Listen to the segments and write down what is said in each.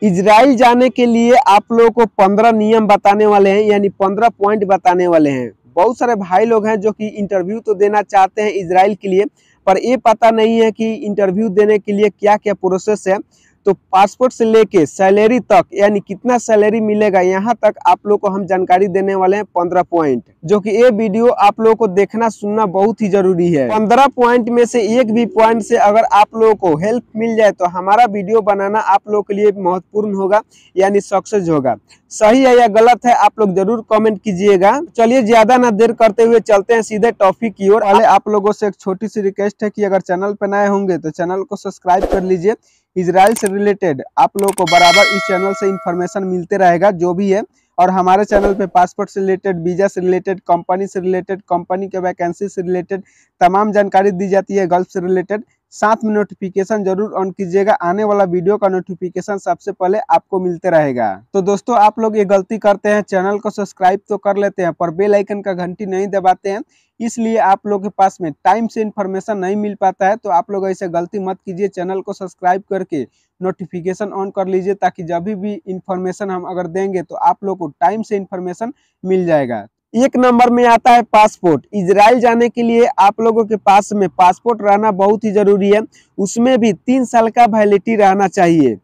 Israel जाने के लिए आप लोगों को 15 नियम बताने वाले हैं, यानी 15 पॉइंट बताने वाले हैं। बहुत सारे भाई लोग हैं जो कि इंटरव्यू तो देना चाहते हैं इजराइल के लिए, पर ये पता नहीं है कि इंटरव्यू देने के लिए क्या क्या प्रोसेस है। तो पासपोर्ट से लेके सैलरी तक, यानी कितना सैलरी मिलेगा, यहाँ तक आप लोग को हम जानकारी देने वाले हैं 15 पॉइंट, जो कि ये वीडियो आप लोगों को देखना सुनना बहुत ही जरूरी है। 15 पॉइंट में से एक भी पॉइंट से अगर आप लोगों को हेल्प मिल जाए तो हमारा वीडियो बनाना आप लोगों के लिए महत्वपूर्ण होगा, यानी सक्सेस होगा। सही है या गलत है आप लोग जरूर कमेंट कीजिएगा। चलिए ज्यादा ना देर करते हुए चलते हैं सीधे टॉपिक की ओर। पहले आप लोगों से एक छोटी सी रिक्वेस्ट है कि अगर चैनल पर नए होंगे तो चैनल को सब्सक्राइब कर लीजिए। इजराइल से रिलेटेड आप लोगों को बराबर इस चैनल से इंफॉर्मेशन मिलते रहेगा जो भी है, और हमारे चैनल पे पासपोर्ट से रिलेटेड, वीजा से रिलेटेड, कंपनी से रिलेटेड, कंपनी के वैकेंसी से रिलेटेड तमाम जानकारी दी जाती है, गल्फ से रिलेटेड। साथ में नोटिफिकेशन जरूर ऑन कीजिएगा, आने वाला वीडियो का नोटिफिकेशन सबसे पहले आपको मिलते रहेगा। तो दोस्तों आप लोग ये गलती करते हैं, चैनल को सब्सक्राइब तो कर लेते हैं पर बेल आइकन का घंटी नहीं दबाते हैं, इसलिए आप लोग के पास में टाइम से इन्फॉर्मेशन नहीं मिल पाता है। तो आप लोग ऐसे गलती मत कीजिए, चैनल को सब्सक्राइब करके नोटिफिकेशन ऑन कर लीजिए, ताकि जब भी इंफॉर्मेशन हम अगर देंगे तो आप लोग को टाइम से इंफॉर्मेशन मिल जाएगा। एक नंबर में आता है पासपोर्ट। इजराइल जाने के लिए आप लोगों के पास में पासपोर्ट रहना बहुत ही जरूरी है, उसमें भी 3 साल का वैलिडिटी रहना चाहिए।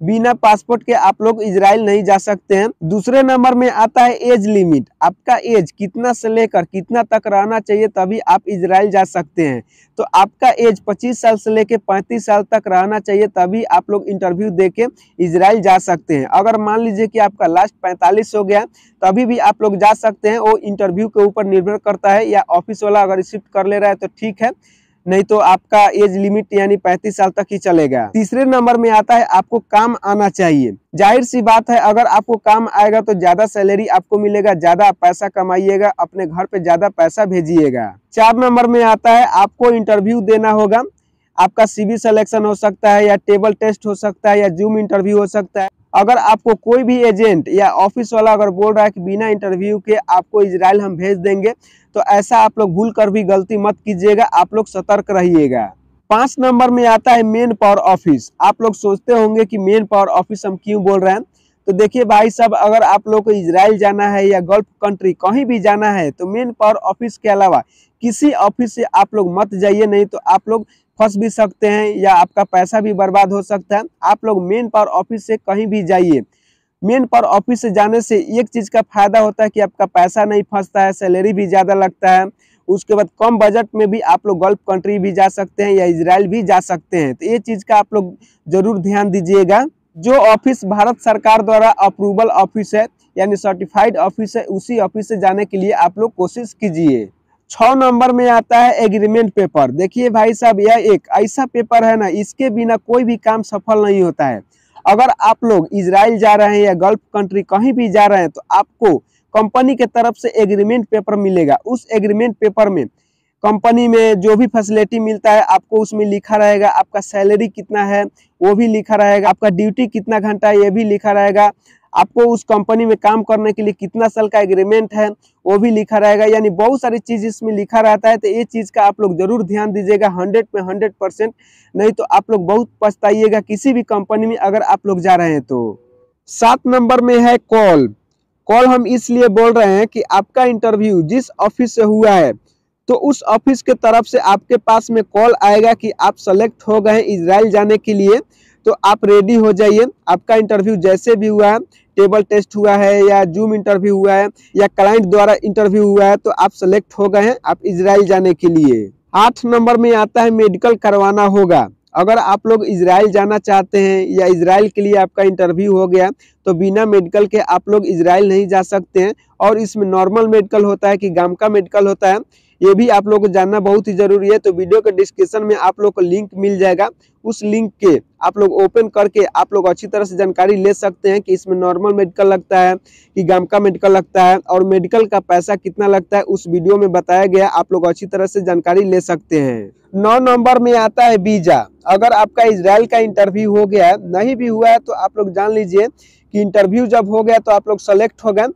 बिना पासपोर्ट के आप लोग इजराइल नहीं जा सकते हैं। दूसरे नंबर में आता है एज लिमिट। आपका एज कितना से लेकर कितना तक रहना चाहिए तभी आप इजराइल जा सकते हैं। तो आपका एज 25 साल से लेकर 35 साल तक रहना चाहिए, तभी आप लोग इंटरव्यू देके इजराइल जा सकते हैं। अगर मान लीजिए कि आपका लास्ट 45 हो गया तभी भी आप लोग जा सकते हैं, वो इंटरव्यू के ऊपर निर्भर करता है, या ऑफिस वाला अगर रिसीव कर ले रहा है तो ठीक है, नहीं तो आपका एज लिमिट यानी 35 साल तक ही चलेगा। तीसरे नंबर में आता है आपको काम आना चाहिए। जाहिर सी बात है, अगर आपको काम आएगा तो ज्यादा सैलरी आपको मिलेगा, ज्यादा पैसा कमाइएगा, अपने घर पे ज्यादा पैसा भेजिएगा। 4 नंबर में आता है आपको इंटरव्यू देना होगा। आपका सीवी सिलेक्शन हो सकता है, या टेबल टेस्ट हो सकता है, या जूम इंटरव्यू हो सकता है। अगर आपको कोई भी एजेंट या ऑफिस वाला अगर बोल रहा है कि बिना इंटरव्यू के आपको इजराइल हम भेज देंगे, तो ऐसा आप लोग भूल कर भी गलती मत कीजिएगा, आप लोग सतर्क रहिएगा। 5 नंबर में आता है मेन पावर ऑफिस। आप लोग सोचते होंगे कि मेन पावर ऑफिस हम क्यों बोल रहे हैं, तो देखिए भाई साहब, अगर आप लोग को इजराइल जाना है या गल्फ कंट्री कहीं भी जाना है तो मेन पावर ऑफिस के अलावा किसी ऑफिस से आप लोग मत जाइए, नहीं तो आप लोग फंस भी सकते हैं या आपका पैसा भी बर्बाद हो सकता है। आप लोग मेन पावर ऑफिस से कहीं भी जाइए। मेन पावर ऑफिस से जाने से एक चीज का फायदा होता है कि आपका पैसा नहीं फंसता है, सैलरी भी ज्यादा लगता है। उसके बाद कम बजट में भी आप लोग गल्फ कंट्री भी जा सकते हैं या इजराइल भी जा सकते हैं। तो ये चीज का आप लोग जरूर ध्यान दीजिएगा। जो ऑफिस भारत सरकार द्वारा अप्रूवल ऑफिस है, यानी सर्टिफाइड ऑफिस है, उसी ऑफिस से जाने के लिए आप लोग कोशिश कीजिए। 6 नंबर में आता है एग्रीमेंट पेपर। देखिए भाई साहब, यह एक ऐसा पेपर है ना, इसके बिना कोई भी काम सफल नहीं होता है। अगर आप लोग इजराइल जा रहे हैं या गल्फ कंट्री कहीं भी जा रहे हैं तो आपको कंपनी के तरफ से एग्रीमेंट पेपर मिलेगा। उस एग्रीमेंट पेपर में कंपनी में जो भी फैसिलिटी मिलता है आपको उसमें लिखा रहेगा। आपका सैलरी कितना है वो भी लिखा रहेगा, आपका ड्यूटी कितना घंटा है ये भी लिखा रहेगा, आपको उस कंपनी में काम करने के लिए कितना साल का एग्रीमेंट है वो भी लिखा रहेगा। यानी बहुत सारी चीज इसमें लिखा रहता है। तो ये चीज का आप लोग जरूर ध्यान दीजिएगा, 100 में 100%, नहीं तो आप लोग बहुत पछताइएगा किसी भी कंपनी में अगर आप लोग जा रहे हैं तो। 7 नंबर में है कॉल। कॉल हम इसलिए बोल रहे हैं कि आपका इंटरव्यू जिस ऑफिस से हुआ है तो उस ऑफिस के तरफ से आपके पास में कॉल आएगा कि आप सेलेक्ट हो गए हैं इजराइल जाने के लिए, तो आप रेडी हो जाइए। आपका इंटरव्यू जैसे भी हुआ है, टेबल टेस्ट हुआ है या जूम इंटरव्यू हुआ है या क्लाइंट द्वारा इंटरव्यू हुआ है, तो आप सेलेक्ट हो गए हैं आप इजराइल जाने के लिए। 8 नंबर में आता है मेडिकल करवाना होगा। अगर आप लोग इजराइल जाना चाहते हैं या इजराइल के लिए आपका इंटरव्यू हो गया तो बिना मेडिकल के आप लोग इजराइल नहीं जा सकते हैं। और इसमें नॉर्मल मेडिकल होता है कि गामका मेडिकल होता है, ये भी आप लोग को जानना बहुत ही जरूरी है। तो वीडियो के डिस्क्रिप्शन में आप लोग को लिंक मिल जाएगा, उस लिंक के आप लोग ओपन करके आप लोग अच्छी तरह से जानकारी ले सकते हैं कि इसमें नॉर्मल मेडिकल लगता है कि गामका मेडिकल लगता है, और मेडिकल का पैसा कितना लगता है उस वीडियो में बताया गया, आप लोग अच्छी तरह से जानकारी ले सकते हैं। 9 नंबर में आता है वीजा। अगर आपका इजराइल का इंटरव्यू हो गया है, नहीं भी हुआ है तो आप लोग जान लीजिए कि इंटरव्यू जब हो गया तो आप लोग सेलेक्ट हो गए,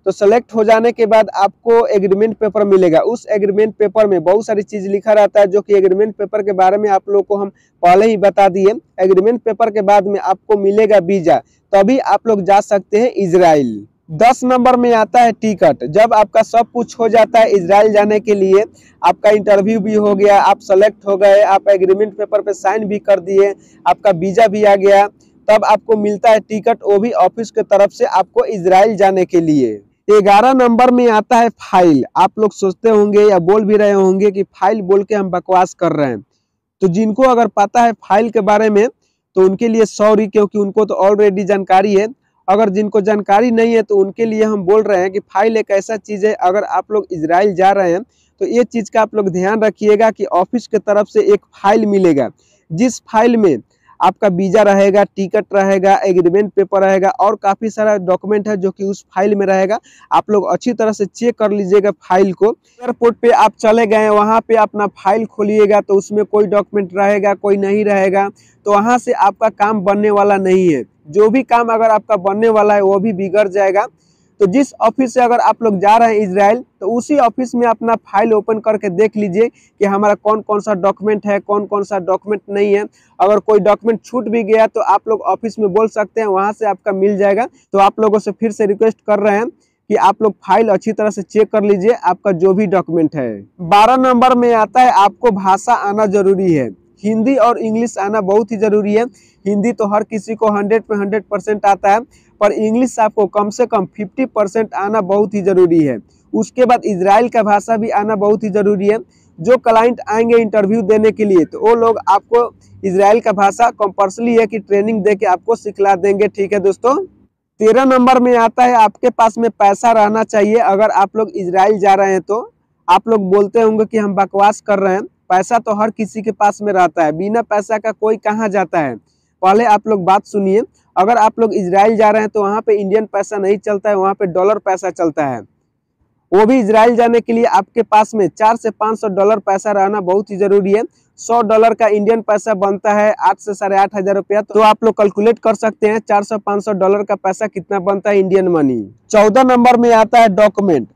तो सेलेक्ट हो जाने के बाद आपको एग्रीमेंट पेपर मिलेगा। उस एग्रीमेंट पेपर में बहुत सारी चीज लिखा रहता है, जो कि एग्रीमेंट पेपर के बारे में आप लोग को हम पहले ही बता दिए। एग्रीमेंट पेपर के बाद में आपको मिलेगा वीजा। तभी आप लोग जा सकते हैं इजराइल। 10 नंबर में आता है टिकट। जब आपका सब कुछ हो जाता है इजराइल जाने के लिए, आपका इंटरव्यू भी हो गया, आप सेलेक्ट हो गए, आप एग्रीमेंट पेपर पे साइन भी कर दिए, आपका वीजा भी आ गया, तब आपको मिलता है टिकट, वो भी ऑफिस की तरफ से आपको इजराइल जाने के लिए। 11 नंबर में आता है फाइल। आप लोग सोचते होंगे या बोल भी रहे होंगे कि फाइल बोल के हम बकवास कर रहे हैं, तो जिनको अगर पता है फाइल के बारे में तो उनके लिए सॉरी, क्योंकि उनको तो ऑलरेडी जानकारी है। अगर जिनको जानकारी नहीं है तो उनके लिए हम बोल रहे हैं कि फाइल एक ऐसा चीज़ है, अगर आप लोग इजराइल जा रहे हैं तो ये चीज़ का आप लोग ध्यान रखिएगा कि ऑफिस के तरफ से एक फाइल मिलेगा, जिस फाइल में आपका वीजा रहेगा, टिकट रहेगा, एग्रीमेंट पेपर रहेगा और काफ़ी सारा डॉक्यूमेंट है जो कि उस फाइल में रहेगा। आप लोग अच्छी तरह से चेक कर लीजिएगा फाइल को। एयरपोर्ट पे आप चले गए, वहाँ पे अपना फाइल खोलिएगा तो उसमें कोई डॉक्यूमेंट रहेगा, कोई नहीं रहेगा, तो वहाँ से आपका काम बनने वाला नहीं है। जो भी काम अगर आपका बनने वाला है वो भी बिगड़ जाएगा। तो जिस ऑफिस से अगर आप लोग जा रहे हैं इजराइल, तो उसी ऑफिस में अपना फाइल ओपन करके देख लीजिए कि हमारा कौन कौन सा डॉक्यूमेंट है, कौन कौन सा डॉक्यूमेंट नहीं है। अगर कोई डॉक्यूमेंट छूट भी गया तो आप लोग ऑफिस में बोल सकते हैं, वहां से आपका मिल जाएगा। तो आप लोगों से फिर से रिक्वेस्ट कर रहे हैं कि आप लोग फाइल अच्छी तरह से चेक कर लीजिए आपका जो भी डॉक्यूमेंट है। 12 नंबर में आता है आपको भाषा आना जरूरी है। हिंदी और इंग्लिश आना बहुत ही जरूरी है। हिंदी तो हर किसी को 100 पे 100% आता है, पर इंग्लिश आपको कम से कम 50% आना बहुत ही जरूरी है। उसके बाद इजराइल का भाषा भी आना बहुत ही जरूरी है। जो क्लाइंट आएंगे इंटरव्यू देने के लिए तो वो लोग आपको इजराइल का भाषा कंपल्सरी है कि ट्रेनिंग दे के आपको सिखला देंगे। ठीक है दोस्तों। 13 नंबर में आता है आपके पास में पैसा रहना चाहिए। अगर आप लोग इजराइल जा रहे हैं तो आप लोग बोलते होंगे कि हम बकवास कर रहे हैं, पैसा तो हर किसी के पास में रहता है, बिना पैसा का कोई कहाँ जाता है। पहले आप लोग बात सुनिए, अगर आप लोग इजराइल जा रहे हैं तो वहाँ पे इंडियन पैसा नहीं चलता है, वहाँ पे डॉलर पैसा चलता है। वो भी इजराइल जाने के लिए आपके पास में 400 से 500 डॉलर पैसा रहना बहुत ही जरूरी है। 100 डॉलर का इंडियन पैसा बनता है 8 से 8,500 रुपया। तो आप लोग कैलकुलेट कर सकते हैं 400-500 डॉलर का पैसा कितना बनता है इंडियन मनी। 14 नंबर में आता है डॉक्यूमेंट,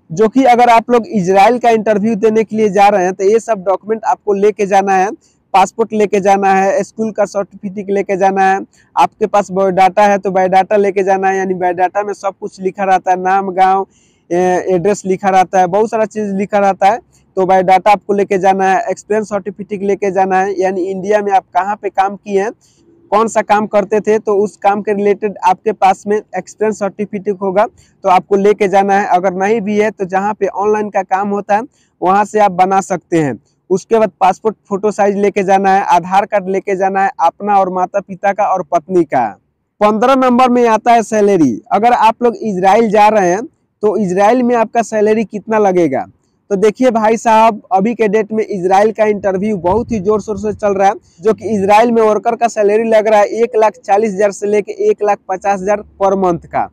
जो कि अगर आप लोग इजराइल का इंटरव्यू देने के लिए जा रहे हैं तो ये सब डॉक्यूमेंट आपको लेके जाना है। पासपोर्ट लेके जाना है, स्कूल का सर्टिफिकेट लेके जाना है, आपके पास बायोडाटा है तो बायोडाटा लेके जाना है। यानी बायोडाटा में सब कुछ लिखा रहता है, नाम, गांव, एड्रेस लिखा रहता है, बहुत सारा चीज़ लिखा रहता है। तो बायोडाटा आपको लेके जाना है, एक्सपीरियंस सर्टिफिकेट लेके जाना है, यानी इंडिया में आप कहाँ पे काम किए हैं, कौन सा काम करते थे, तो उस काम के रिलेटेड आपके पास में एक्सपीरियंस सर्टिफिकेट होगा तो आपको लेके जाना है। अगर नहीं भी है तो जहाँ पे ऑनलाइन का काम होता है वहाँ से आप बना सकते हैं। उसके बाद पासपोर्ट फोटो साइज लेके जाना है, आधार कार्ड लेके जाना है अपना और माता पिता का और पत्नी का। 15 नंबर में आता है सैलरी। अगर आप लोग इजराइल जा रहे हैं तो इजराइल में आपका सैलरी कितना लगेगा। तो देखिए भाई साहब, अभी के डेट में इजराइल का इंटरव्यू बहुत ही जोर शोर से चल रहा है, जो कि इजराइल में वर्कर का सैलरी लग रहा है 1,40,000 से लेके 1,50,000 पर मंथ का।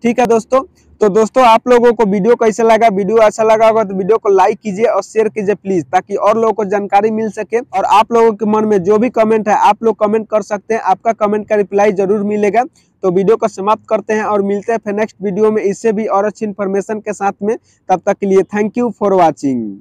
ठीक है दोस्तों। तो दोस्तों आप लोगों को वीडियो कैसा लगा, वीडियो अच्छा लगा होगा तो वीडियो को लाइक कीजिए और शेयर कीजिए प्लीज, ताकि और लोगों को जानकारी मिल सके। और आप लोगों के मन में जो भी कमेंट है आप लोग कमेंट कर सकते हैं, आपका कमेंट का रिप्लाई जरूर मिलेगा। तो वीडियो को समाप्त करते हैं और मिलते हैं फिर नेक्स्ट वीडियो में इससे भी और अच्छी इन्फॉर्मेशन के साथ में। तब तक के लिए थैंक यू फॉर वॉचिंग।